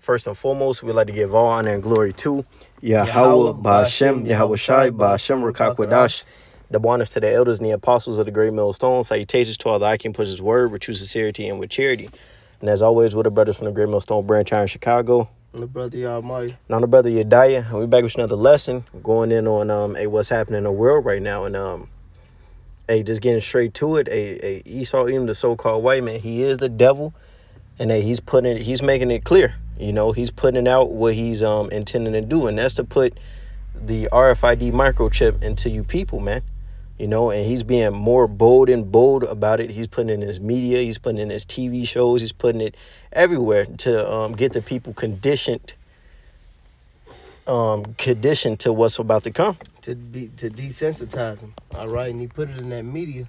First and foremost, we'd like to give all honor and glory to Yahweh, Ba'ashem, Yahweh Shai, Ba'ashem, Rakakwadash. Double honors to the elders and the apostles of the great millstone. Salutations to all the I can push his word with true sincerity and with charity. And as always, with the brothers from the great millstone branch here in Chicago. I'm the brother Yahweh. And I'm the brother Yediah. And we're back with another lesson going in on what's happening in the world right now. And just getting straight to it. Esau, even the so-called white man, he is the devil. And he's making it clear. You know, he's putting out what he's intending to do, and that's to put the RFID microchip into you people, man. You know, and he's being more bold about it. He's putting it in his media, he's putting it in his TV shows, he's putting it everywhere to get the people conditioned to what's about to come. To desensitize them, all right? And he put it in that media.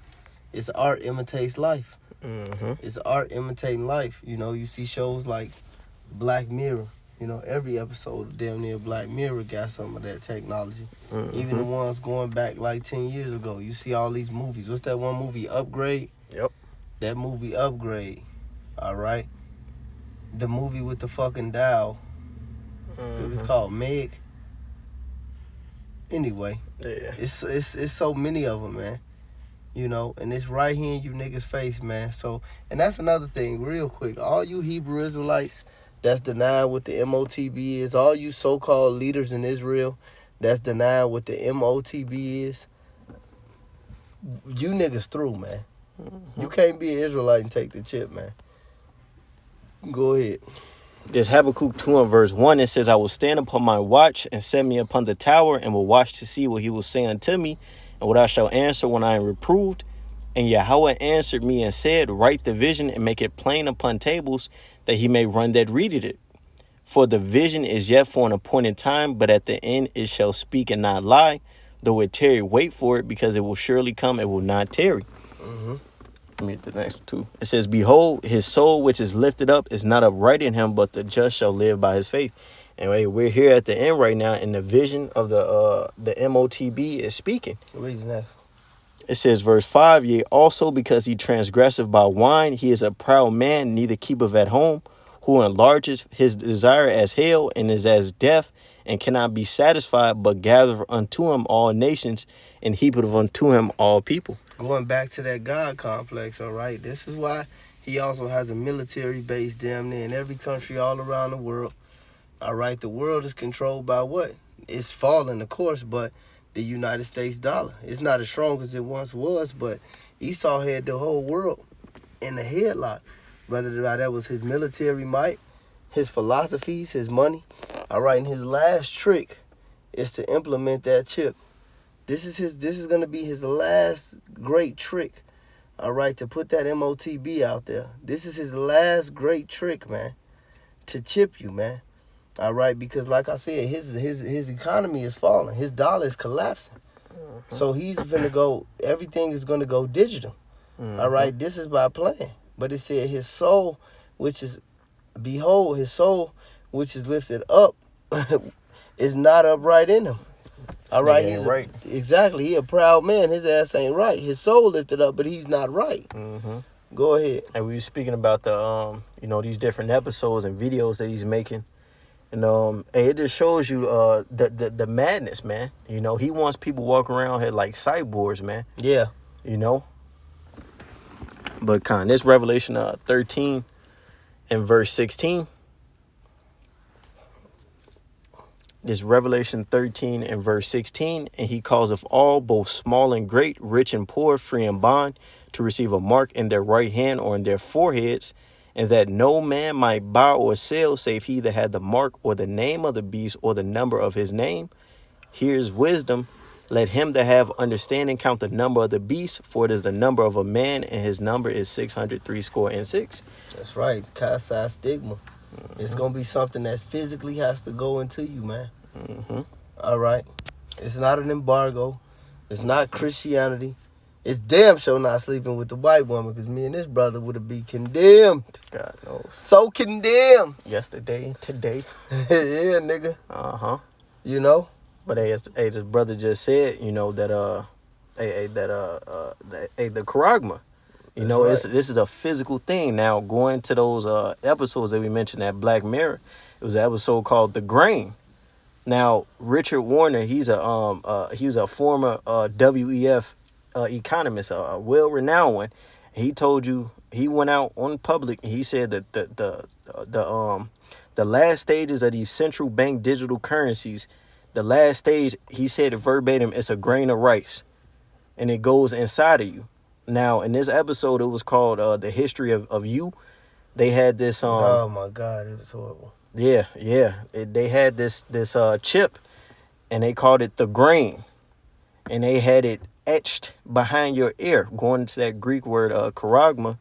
It's art imitates life. Mm-hmm. It's art imitating life. You know, you see shows like Black Mirror. You know, every episode of damn near Black Mirror got some of that technology. Mm-hmm. Even the ones going back like 10 years ago. You see all these movies. What's that one movie, Upgrade? Yep. That movie, Upgrade. All right? The movie with the fucking dial. Mm-hmm. It was called Meg. Anyway. Yeah. It's so many of them, man. You know, and it's right here in you niggas' face, man. So, and that's another thing, real quick. All you Hebrew Israelites that's denying what the MOTB is, all you so-called leaders in Israel that's denying what the MOTB is, you niggas through, man. Mm-hmm. You can't be an Israelite and take the chip, man. Go ahead. There's Habakkuk 2 and verse 1. It says, I will stand upon my watch and set me upon the tower and will watch to see what he will say unto me and what I shall answer when I am reproved. And Yahweh answered me and said, write the vision and make it plain upon tables, that he may run that readeth it. For the vision is yet for an appointed time, but at the end it shall speak and not lie. Though it tarry, wait for it, because it will surely come, it will not tarry. Mm-hmm. Let me get the next two. It says, behold, his soul which is lifted up is not upright in him, but the just shall live by his faith. And we're here at the end right now, and the vision of the MOTB is speaking. Reason that. It says, verse 5, yea, also because he transgresseth by wine, he is a proud man, neither keepeth at home, who enlargeth his desire as hell, and is as deaf, and cannot be satisfied, but gathereth unto him all nations, and heapeth unto him all people. Going back to that God complex, all right? This is why he also has a military base damn near in every country all around the world. All right, the world is controlled by what? It's falling, of course, but the United States dollar. It's not as strong as it once was, but Esau had the whole world in the headlock. Whether that was his military might, his philosophies, his money. All right, and his last trick is to implement that chip. This is going to be his last great trick. All right, to put that MOTB out there. This is his last great trick, man, to chip you, man. All right, because like I said, his economy is falling. His dollar is collapsing. Mm-hmm. So he's gonna go. Everything is gonna go digital. Mm-hmm. All right, this is by plan. But it said his soul, which is, behold, his soul, which is lifted up, is not upright in him. All right, right. Exactly. He a proud man. His ass ain't right. His soul lifted up, but he's not right. Mm-hmm. Go ahead. And we were speaking about the these different episodes and videos that he's making. And it just shows you the madness, man. You know, he wants people walking around here like cyborgs, man. Yeah. You know? But this Revelation 13 and verse 16. This Revelation 13 and verse 16. And he causeth all, both small and great, rich and poor, free and bond, to receive a mark in their right hand or in their foreheads, and that no man might buy or sell save he that had the mark or the name of the beast or the number of his name. Here's wisdom. Let him that have understanding count the number of the beast, for it is the number of a man, and his number is 666. That's right. Kasai stigma. Mm-hmm. It's going to be something that physically has to go into you, man. Mm-hmm. All right. It's not an embargo. It's not Christianity. It's damn sure not sleeping with the white woman, because me and this brother would have been condemned. God knows. So condemned. Yesterday, today. Yeah, nigga. Uh-huh. You know? But hey, this brother just said, you know, that the charagma. You know, right. This is a physical thing. Now, going to those episodes that we mentioned at Black Mirror, It was an episode called "The Grain." Now, Richard Warner, he was a former WEF economist, a well-renowned one. He told you he went out on public and he said that the last stages of these central bank digital currencies, the last stage, he said it verbatim, it's a grain of rice, and it goes inside of you. Now, in this episode, it was called "The History of You." They had this oh my God, it was horrible. Yeah. They had this chip, and they called it the grain, and they had it etched behind your ear, going into that Greek word charagma.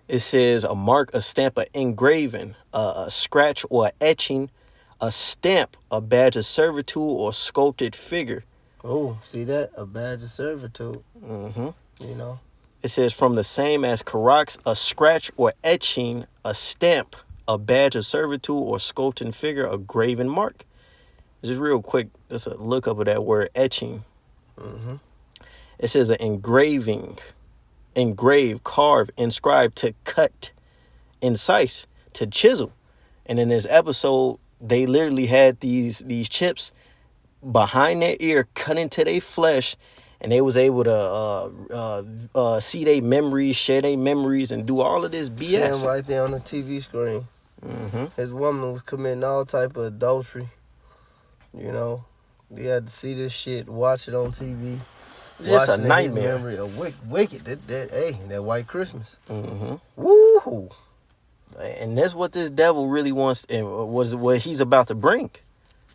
It says a mark, a stamp, an engraving, a scratch or a etching, a stamp, a badge of servitude, or sculpted figure. Oh, see that? A badge of servitude. Mm-hmm. You know? It says from the same as charax, a scratch or etching, a stamp, a badge of servitude, or sculpted figure, a graven mark. Just real quick, just a look up of that word etching. Mm-hmm. It says an engraving, engrave, carve, inscribe, to cut, incise, to chisel. And in this episode, they literally had these chips behind their ear, cut into their flesh, and they was able to see their memories, share their memories, and do all of this BS. See him right there on the TV screen. Mm-hmm. His woman was committing all type of adultery. You know, you had to see this shit, watch it on TV. It's a Watching nightmare. His memory of wicked. That White Christmas. Mm-hmm. Woo! And that's what this devil really wants, and was what he's about to bring.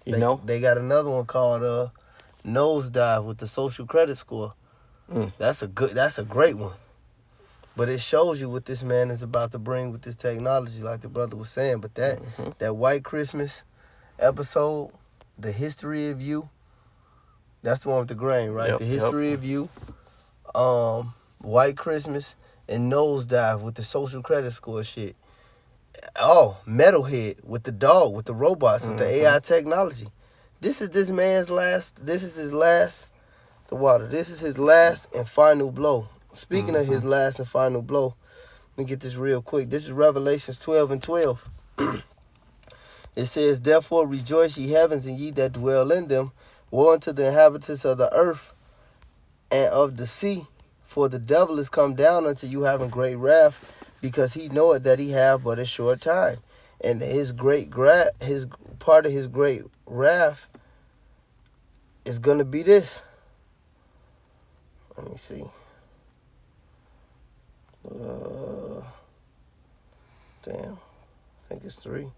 You know, they got another one called Nosedive with the social credit score. That's a great one. But it shows you what this man is about to bring with this technology, like the brother was saying. But that White Christmas episode, The History of You, that's the one with the grain, right? Yep, The History of You, White Christmas, and Nosedive with the social credit score shit. Oh, Metalhead with the dog, with the robots, with the AI technology. This is his last and final blow. Speaking of his last and final blow, let me get this real quick. This is Revelations 12:12. It says, "Therefore rejoice, ye heavens, and ye that dwell in them. Woe unto the inhabitants of the earth and of the sea, for the devil is come down unto you having great wrath, because he knoweth that he have but a short time. And his part of his great wrath is going to be this." Let me see. Damn. I think it's 3.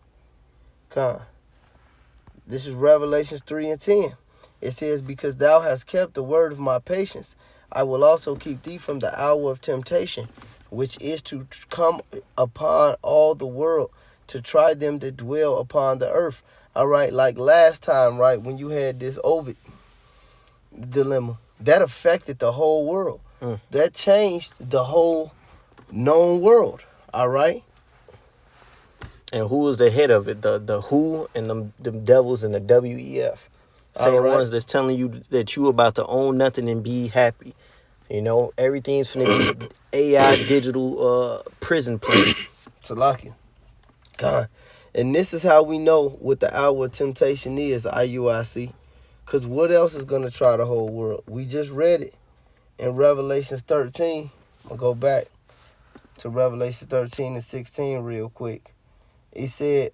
This is Revelations 3:10. It says, "Because thou hast kept the word of my patience, I will also keep thee from the hour of temptation, which is to come upon all the world, to try them that dwell upon the earth." All right, like last time, right, when you had this Ovid dilemma, that affected the whole world. That changed the whole known world. All right? And who was the head of it? The WHO and them devils and the WEF. Same ones that's telling you that you about to own nothing and be happy. You know, everything's finna be AI digital prison planet. Salaki. God. And this is how we know what the hour of temptation is, IUIC. Because what else is going to try the whole world? We just read it in Revelation 13. I'll go back to Revelation 13 and 16 real quick. He said,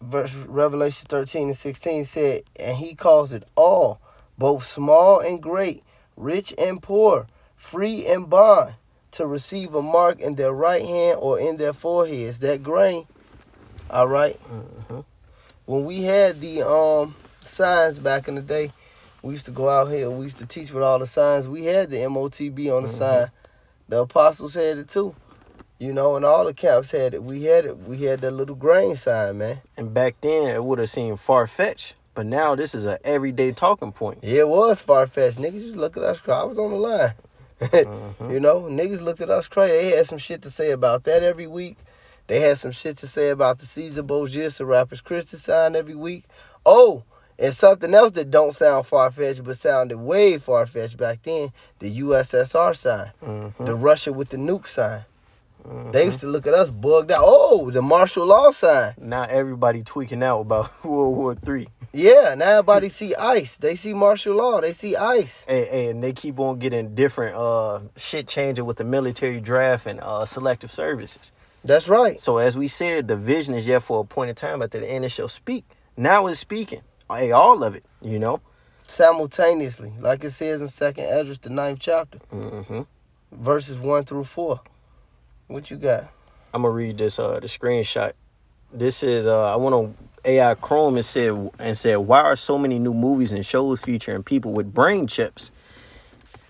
Revelation 13 and 16 said, "And he calls it all, both small and great, rich and poor, free and bond, to receive a mark in their right hand or in their foreheads." That grain. All right. When we had the signs back in the day, we used to go out here. We used to teach with all the signs. We had the MOTB on the sign. The apostles had it too. You know, and all the camps had it. We had it. We had that little grain sign, man. And back then, it would have seemed far-fetched. But now, this is an everyday talking point. Yeah, it was far-fetched. Niggas just look at us crazy. I was on the line. You know, niggas looked at us crazy. They had some shit to say about that every week. They had some shit to say about the Caesar Borgia, the Rapper's Christian sign every week. Oh, and something else that don't sound far-fetched but sounded way far-fetched back then, the USSR sign. The Russia with the nuke sign. They used to look at us bugged out. Oh, the martial law sign. Now everybody tweaking out about World War III. Yeah, now everybody see ICE. They see martial law. They see ICE. And they keep on getting different shit changing with the military draft and selective services. That's right. So as we said, the vision is yet for a point in time, but at the end it shall speak. Now it's speaking. Hey, all of it, you know. Simultaneously, like it says in 2nd Esdras, the 9th chapter, verses 1 through 4. What you got? I'm gonna read this the screenshot. This is I went on AI Chrome and said, why are so many new movies and shows featuring people with brain chips?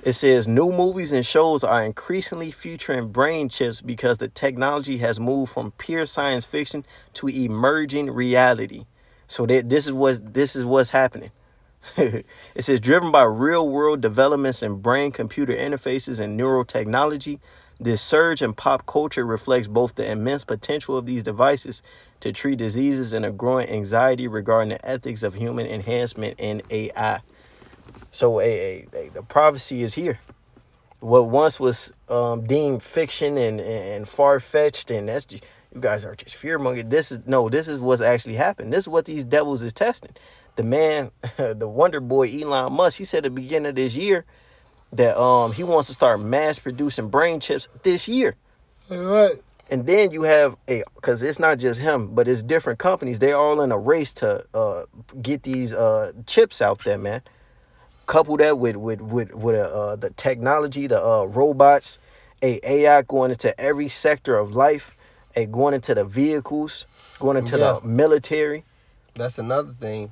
It says new movies and shows are increasingly featuring brain chips because the technology has moved from pure science fiction to emerging reality. So this is what's happening. It says driven by real world developments in brain computer interfaces and neurotechnology, this surge in pop culture reflects both the immense potential of these devices to treat diseases and a growing anxiety regarding the ethics of human enhancement in AI. So the prophecy is here. What once was deemed fiction and far-fetched, and that's just, you guys are just fear-mongering. This is what's actually happened. This is what these devils is testing. The man, the wonder boy Elon Musk, he said at the beginning of this year that he wants to start mass producing brain chips this year. All right. And then you have because it's not just him, but it's different companies. They're all in a race to get these chips out there, man. Couple that with the technology, the robots, AI going into every sector of life, going into the vehicles, going into the military. That's another thing.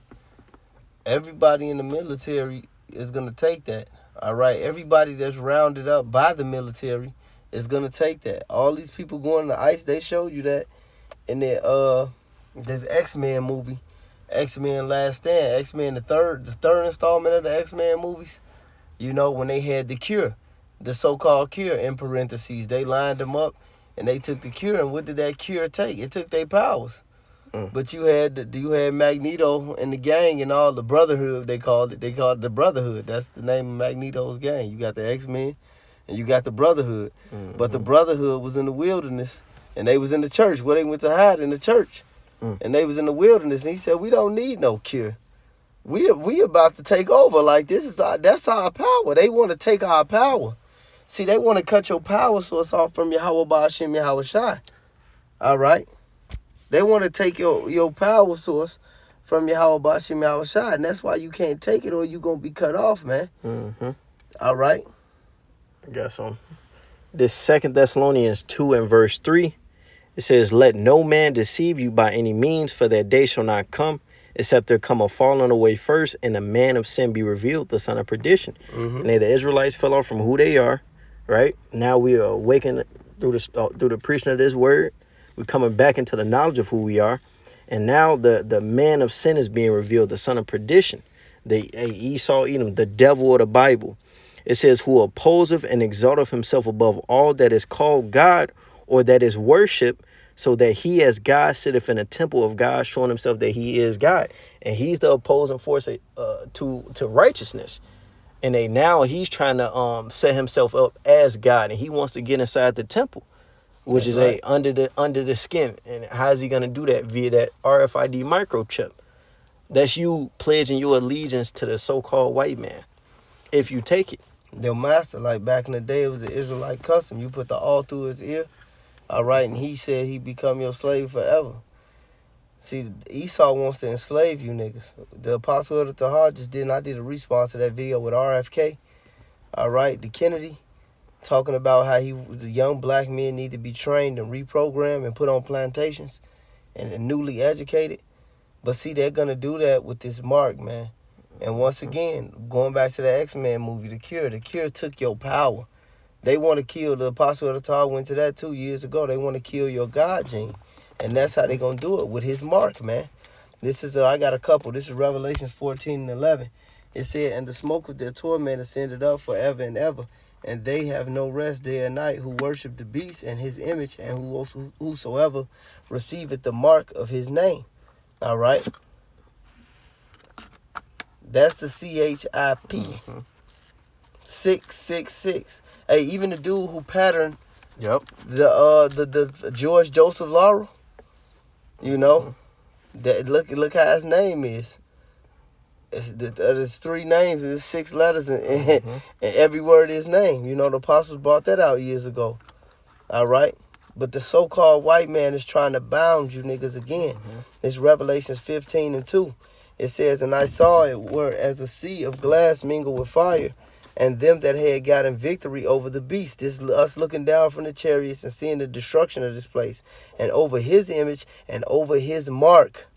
Everybody in the military is gonna take that. All right, everybody that's rounded up by the military is gonna take that. All these people going to ICE, they showed you that in this X-Men movie, X-Men Last Stand, X-Men the third installment of the X-Men movies. You know, when they had the cure, the so-called cure in parentheses, they lined them up and they took the cure. And what did that cure take? It took their powers. But you had Magneto and the gang and all the Brotherhood. They called it the Brotherhood. That's the name of Magneto's gang. You got the X-Men and you got the Brotherhood. But the Brotherhood was in the wilderness and they was in the church. Where they went to hide in the church. And they was in the wilderness. And he said, we don't need no cure. We about to take over. Like that's our power. They want to take our power. See, they want to cut your power source off from Yahweh Ba'ashem Yahweh Shai. All right. They want to take your power source from Yahweh Ba'ashem Yahweh Shai, and that's why you can't take it or you're going to be cut off, man. All right? I got some. This 2 Thessalonians 2 and verse 3, it says, let no man deceive you by any means, for that day shall not come, except there come a falling away first, and the man of sin be revealed, the son of perdition. And the Israelites fell off from who they are, right? Now we are awakened through the preaching of this word. We're coming back into the knowledge of who we are. And now the man of sin is being revealed, the son of perdition, the Esau Edom, the devil of the Bible. It says, who opposeth and exalteth himself above all that is called God or that is worship, so that he as God sitteth in a temple of God, showing himself that he is God. And he's the opposing force to righteousness. And now he's trying to set himself up as God, and he wants to get inside the temple, which is right. under the skin. And how is he going to do that? Via that RFID microchip. That's you pledging your allegiance to the so-called white man, if you take it. Your master, like back in the day, it was an Israelite custom. You put the all through his ear, all right, and he said he become your slave forever. See, Esau wants to enslave you niggas. The Apostle of the Tahar just did, and I did a response to that video with RFK, all right, the Kennedy, talking about how the young black men need to be trained and reprogrammed and put on plantations and newly educated. But see, they're going to do that with this mark, man. And once again, going back to the X-Men movie, The Cure took your power. They want to kill, the Apostle of the Tahar went to that 2 years ago. They want to kill your God gene. And that's how they're going to do it, with his mark, man. This is, I got a couple. This is Revelations 14 and 11. It said, and the smoke of their torment ascended up forever and ever. And they have no rest day and night who worship the beast and his image, and whosoever receiveth the mark of his name. All right? That's the CHIP. 666. Hey, even the dude who patterned Yep. The George Joseph Laurel. You know, that look how his name is. It's 3 names, it's 6 letters, and every word is name. You know, the apostles brought that out years ago. All right? But the so-called white man is trying to bound you niggas again. It's Revelations 15:2. It says, and I saw it were as a sea of glass mingled with fire, and them that had gotten victory over the beast. This us looking down from the chariots and seeing the destruction of this place, and over his image and over his mark.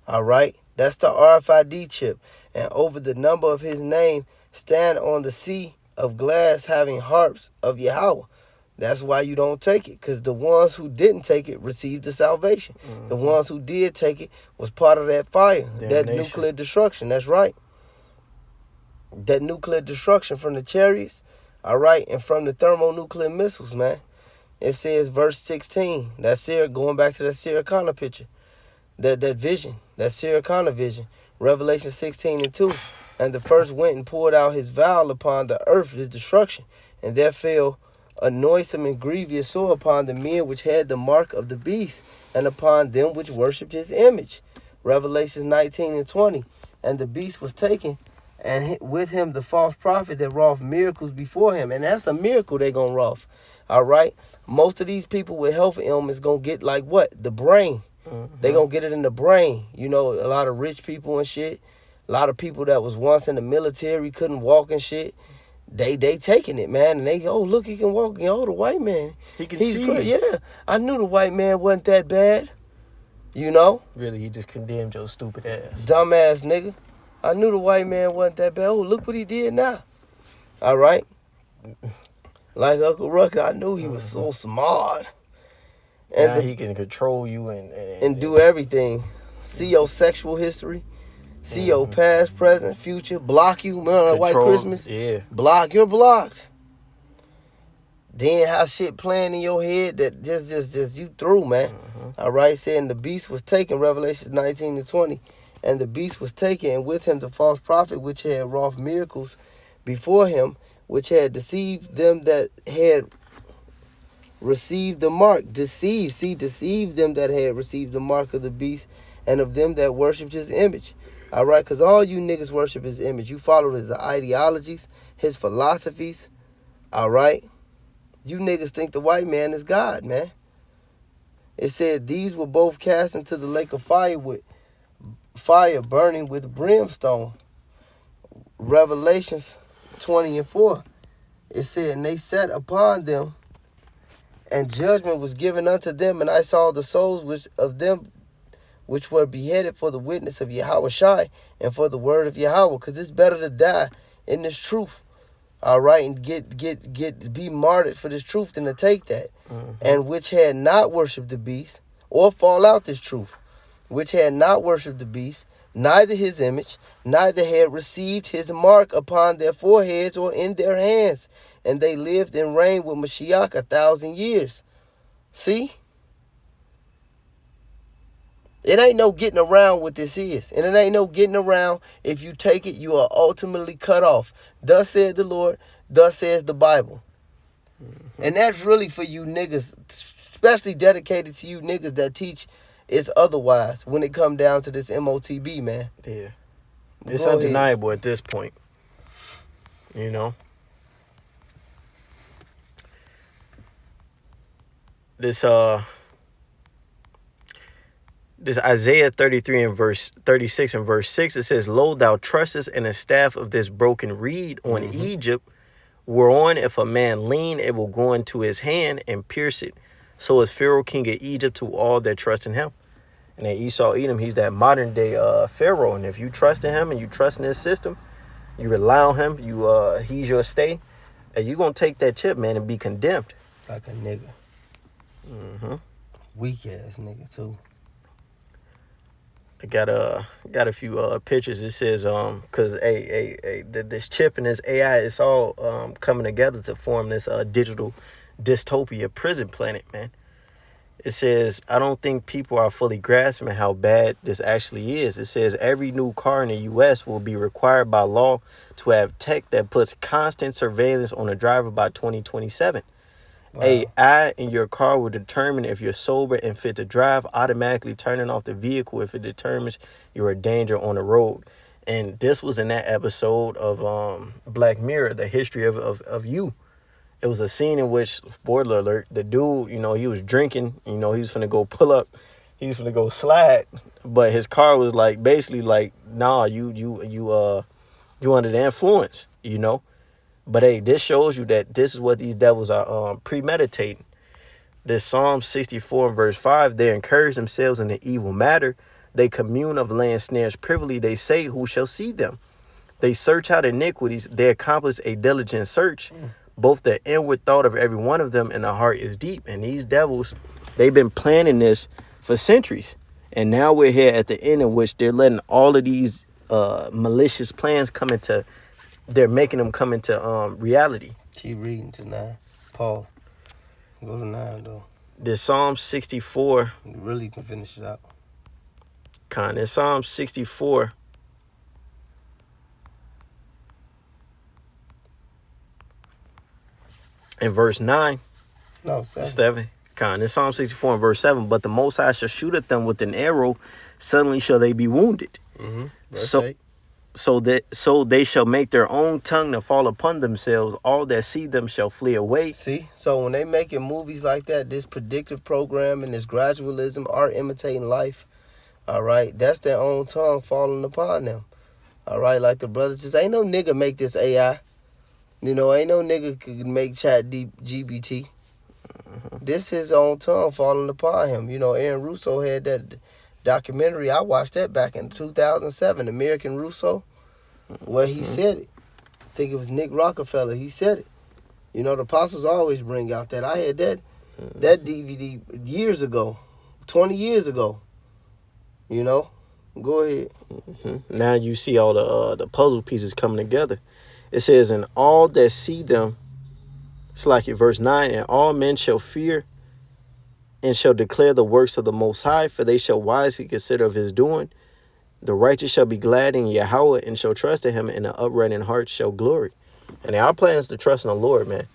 All right? That's the RFID chip. And over the number of his name, stand on the sea of glass having harps of Yahweh. That's why you don't take it, because the ones who didn't take it received the salvation. The ones who did take it was part of that fire, that nuclear destruction. That's right. That nuclear destruction from the chariots, all right, and from the thermonuclear missiles, man. It says, verse 16, that's going back to that Sarah Connor picture, that vision, that Sarah Connor vision, Revelation 16:2. And the first went and poured out his vial upon the earth, his destruction, and there fell a noisome and grievous sore upon the men which had the mark of the beast, and upon them which worshipped his image. Revelation 19:20. And the beast was taken, and with him the false prophet that wrought miracles before him. And that's a miracle they're going to wrought. All right? Most of these people with health ailments going to get like what? The brain. They going to get it in the brain. You know, a lot of rich people and shit. A lot of people that was once in the military couldn't walk and shit. They taking it, man, and they, oh, look, he can walk. Oh, the white man, He's see good. Yeah, I knew the white man wasn't that bad. You know? Really, he just condemned your stupid ass. Dumbass nigga. I knew the white man wasn't that bad. Oh, look what he did now. All right? Like Uncle Rucker, I knew he was so smart. And now he can control you and do everything. See your sexual history. See your past, present, future. Block you. Remember that White Christmas? Yeah. Block. You're blocked. Then how shit playing in your head that just you through, man. All right? Saying the beast was taken, Revelation 19:20. And the beast was taken, and with him the false prophet, which had wrought miracles before him, which had deceived them that had received the mark. Deceived them that had received the mark of the beast, and of them that worshipped his image. All right, because all you niggas worship his image. You follow his ideologies, his philosophies. All right? You niggas think the white man is God, man. It said these were both cast into the lake of fire with fire burning with brimstone. Revelations 20:4. It said, and they sat upon them, and judgment was given unto them, and I saw the souls which were beheaded for the witness of Yahweh Shai and for the word of Yahweh, because it's better to die in this truth, all right, and be martyred for this truth than to take that. And which had not worshipped the beast, or fall out this truth, which had not worshipped the beast, neither his image, neither had received his mark upon their foreheads or in their hands, and they lived and reigned with Mashiach 1,000 years. See? It ain't no getting around what this is. And it ain't no getting around. If you take it, you are ultimately cut off. Thus said the Lord, thus says the Bible. And that's really for you niggas, especially dedicated to you niggas that teach it's otherwise when it come down to this MOTB, man. Yeah. It's undeniable at this point. You know? This Isaiah 33 and verse 36 and verse 6, it says, lo, thou trustest in the staff of this broken reed on Egypt, whereon if a man lean, it will go into his hand and pierce it. So is Pharaoh king of Egypt to all that trust in him. And then Esau Edom, he's that modern day Pharaoh. And if you trust in him and you trust in his system, you rely on him, he's your stay, and you're going to take that chip, man, and be condemned. Like a nigga. Weak ass nigga, too. I got a few pictures. It says because this chip and this AI, it's all coming together to form this digital dystopia prison planet, man. It says, I don't think people are fully grasping how bad this actually is. It says every new car in the U.S. will be required by law to have tech that puts constant surveillance on the driver by 2027. Wow. AI in your car will determine if you're sober and fit to drive, automatically turning off the vehicle if it determines you're a danger on the road. And this was in that episode of Black Mirror, the history of you. It was a scene in which, spoiler alert, the dude, he was drinking, he was finna go pull up, he was finna go slide, but his car was like basically like, nah, you under the influence, But hey, this shows you that this is what these devils are premeditating. This Psalm 64 and verse 5, they encourage themselves in the evil matter. They commune of land snares privily. They say, who shall see them? They search out iniquities. They accomplish a diligent search. Both the inward thought of every one of them and the heart is deep. And these devils, they've been planning this for centuries. And now we're here at the end in which they're letting all of these malicious plans they're making them come into reality. Keep reading to 9. Paul. Go to 9, though. This Psalm 64. You really can finish it out. This Psalm 64. In verse 9. No, 7. 7. This Psalm 64 and verse 7. But the Most High shall shoot at them with an arrow. Suddenly shall they be wounded. Mm-hmm. Verse 8. So they shall make their own tongue to fall upon themselves. All that see them shall flee away. See? So when they making movies like that, this predictive programming, this gradualism, art imitating life, all right, that's their own tongue falling upon them. All right, like the brother just, ain't no nigga make this AI. Ain't no nigga could make chat GBT. This his own tongue falling upon him. Aaron Russo had that documentary. I watched that back in 2007, American Russo, where he said it. I think it was Nick Rockefeller. He said it. The apostles always bring out that. I had that DVD years ago, 20 years ago. Go ahead. Now you see all the puzzle pieces coming together. It says, and all that see them, it's like in verse 9, and all men shall fear and shall declare the works of the Most High, for they shall wisely consider of his doing. The righteous shall be glad in Yahweh and shall trust in him, and the upright in heart shall glory. And our plan is to trust in the Lord, man.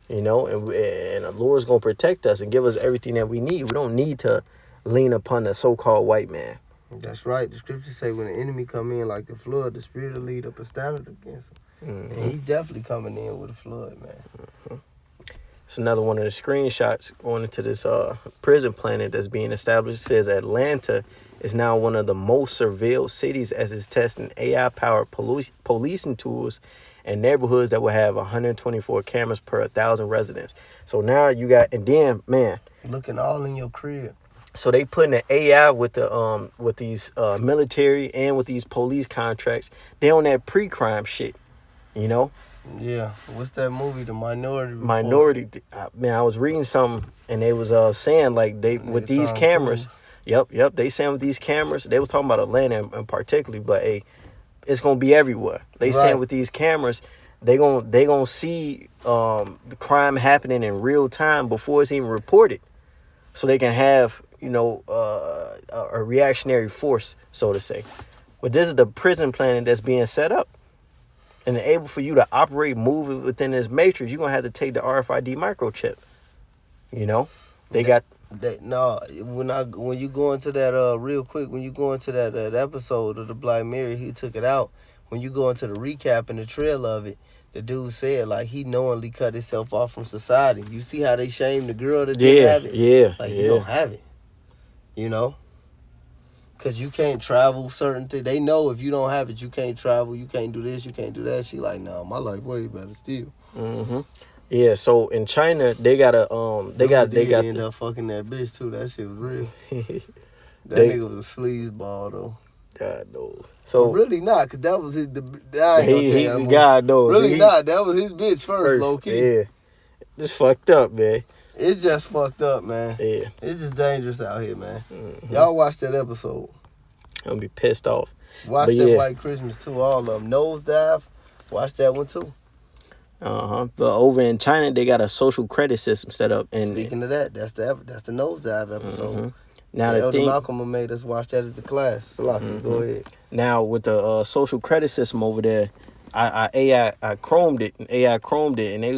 And the Lord's going to protect us and give us everything that we need. We don't need to lean upon the so-called white man. That's right. The scriptures say when the enemy come in like the flood, the spirit will lead up a standard against him. Mm-hmm. And he's definitely coming in with a flood, man. Mm-hmm. It's another one of the screenshots going into this prison planet that's being established. It says Atlanta is now one of the most surveilled cities as it's testing AI-powered policing tools and neighborhoods that will have 124 cameras per 1,000 residents. So now you got, and then, man, looking all in your crib. So they putting the AI with these military and with these police contracts. They on that pre-crime shit, Yeah. What's that movie, The Minority Report? Minority. Man, I was reading something and they was saying like they with these cameras. Yep. They saying with these cameras. They was talking about Atlanta in particularly, but hey, it's gonna be everywhere. They saying with these cameras, they gonna see the crime happening in real time before it's even reported, so they can have a reactionary force, so to say. But this is the prison planet that's being set up. And able for you to operate, move within this matrix, you're going to have to take the RFID microchip. When you go into that, real quick, when you go into that episode of the Black Mirror, he took it out. When you go into the recap and the trail of it, the dude said, like, he knowingly cut himself off from society. You see how they shame the girl that didn't have it? Yeah. Like, you don't have it. Because you can't travel certain things. They know if you don't have it, you can't travel, you can't do this, you can't do that. She like, no, my life way better still. Mm-hmm. Yeah, so in China, they got end up fucking that bitch, too. That shit was real. That nigga was a sleazeball, though. God knows. So but really not, because that was his... God knows. Really not. That was his bitch first, low-key. Yeah. Just fucked up, man. It's just fucked up, man. Yeah. It's just dangerous out here, man. Mm-hmm. Y'all watch that episode. I'm gonna be pissed off. Watch that White Christmas, too. All of them. Nosedive. Watch that one, too. But over in China, they got a social credit system set up. And speaking of that, that's the Nosedive episode. Mm-hmm. Now Elder Malcolm made us watch that as a class. Salaki, go ahead. Now with the social credit system over there, I chromed it, and AI chromed it, and they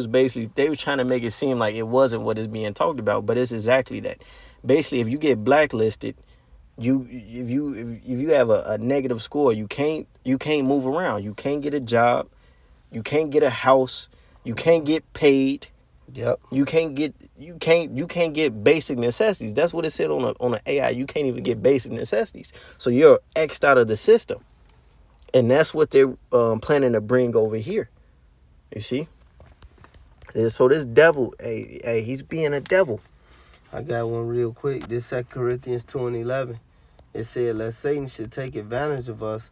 was trying to make it seem like it wasn't what is being talked about, but it's exactly that. Basically, if you get blacklisted, if you have a negative score, you can't move around. You can't get a job, you can't get a house, you can't get paid. Yep. You can't get basic necessities. That's what it said on an AI. You can't even get basic necessities. So you're X'd out of the system. And that's what they're planning to bring over here. You see? So this devil, he's being a devil. I got one real quick. This 2 Corinthians 2:11. It said, "Lest Satan should take advantage of us,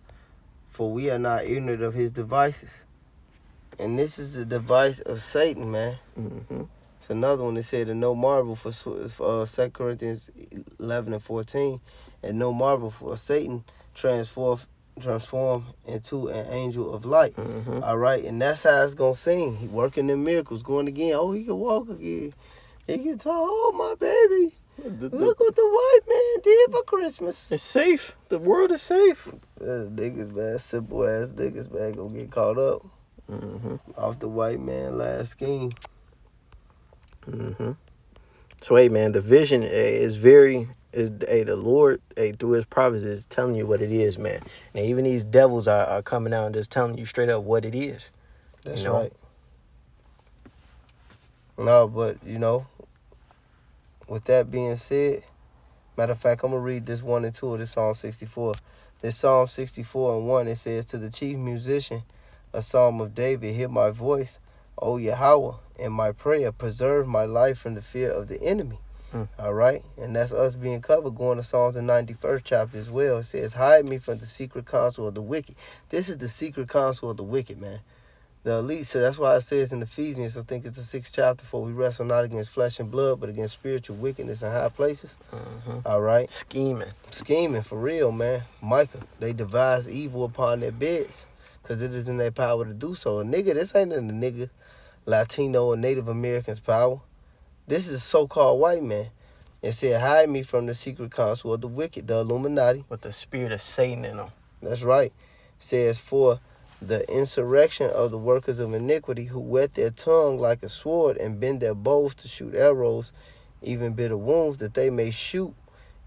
for we are not ignorant of his devices." And this is the device of Satan, man. Mm-hmm. It's another one that said, "And no marvel for 2 Corinthians 11:14, and no marvel for Satan transform into an angel of light." Mm-hmm. All right, and that's how it's gonna seem. He working the miracles, going again. Oh, he can walk again. He can talk. Oh, my baby. Look what the white man did for Christmas. It's safe. The world is safe. Niggas, man, simple ass niggas, man, gonna get caught up off the white man last scheme. Mm-hmm. So, hey, man, the vision is the Lord, through his prophets, is telling you what it is, man. And even these devils are coming out and just telling you straight up what it is. That's right. No, but, with that being said, matter of fact, I'm going to read this 1 and 2 of this Psalm 64. This Psalm 64 and 1, it says, "To the chief musician, a psalm of David, hear my voice, O Yahweh, and my prayer, preserve my life from the fear of the enemy." All right? And that's us being covered, going to Psalms the 91st chapter as well. It says, "Hide me from the secret counsel of the wicked." This is the secret counsel of the wicked, man. The elite, so that's why it says in Ephesians, I think it's the 6th chapter, "For we wrestle not against flesh and blood, but against spiritual wickedness in high places." All right? Scheming, for real, man. Micah, they devise evil upon their beds, because it is in their power to do so. Nigga, this ain't in the nigga, Latino, or Native Americans' power. This is so-called white man. It said, "Hide me from the secret counsel of the wicked," the Illuminati. With the spirit of Satan in them. That's right. It says, "For the insurrection of the workers of iniquity, who whet their tongue like a sword and bend their bows to shoot arrows, even bitter wounds, that they may shoot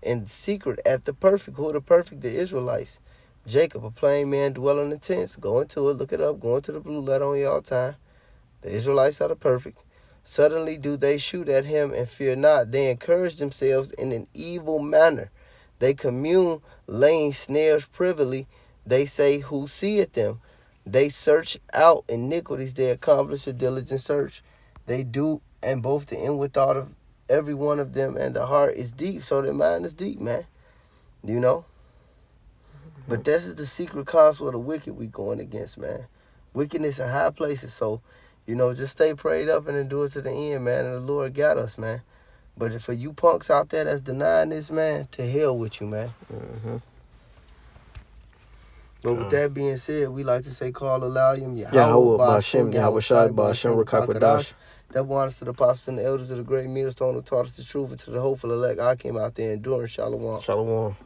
in secret at the perfect." Who are the perfect? The Israelites. Jacob, a plain man dwelling in tents. Go into it, look it up, go into the blue letter on y'all time. The Israelites are the perfect. "Suddenly do they shoot at him and fear not. They encourage themselves in an evil manner. They commune, laying snares privily. They say, who seeth them? They search out iniquities. They accomplish a diligent search. They do, and both the inward thought of every one of them and the heart is deep." So their mind is deep, man. But this is the secret counsel of the wicked we going against, man. Wickedness in high places. So, just stay prayed up and endure to the end, man. And the Lord got us, man. But for you punks out there that's denying this, man, to hell with you, man. But with that being said, we like to say, call Alayim, Yahweh, Ba'ashem, Yahweh Shai, Ba'ashem, Rakakadash. That honors to the apostles and the elders of the great millstone who taught us the truth, and to the hopeful elect I came out there enduring. Shalom. Shalom.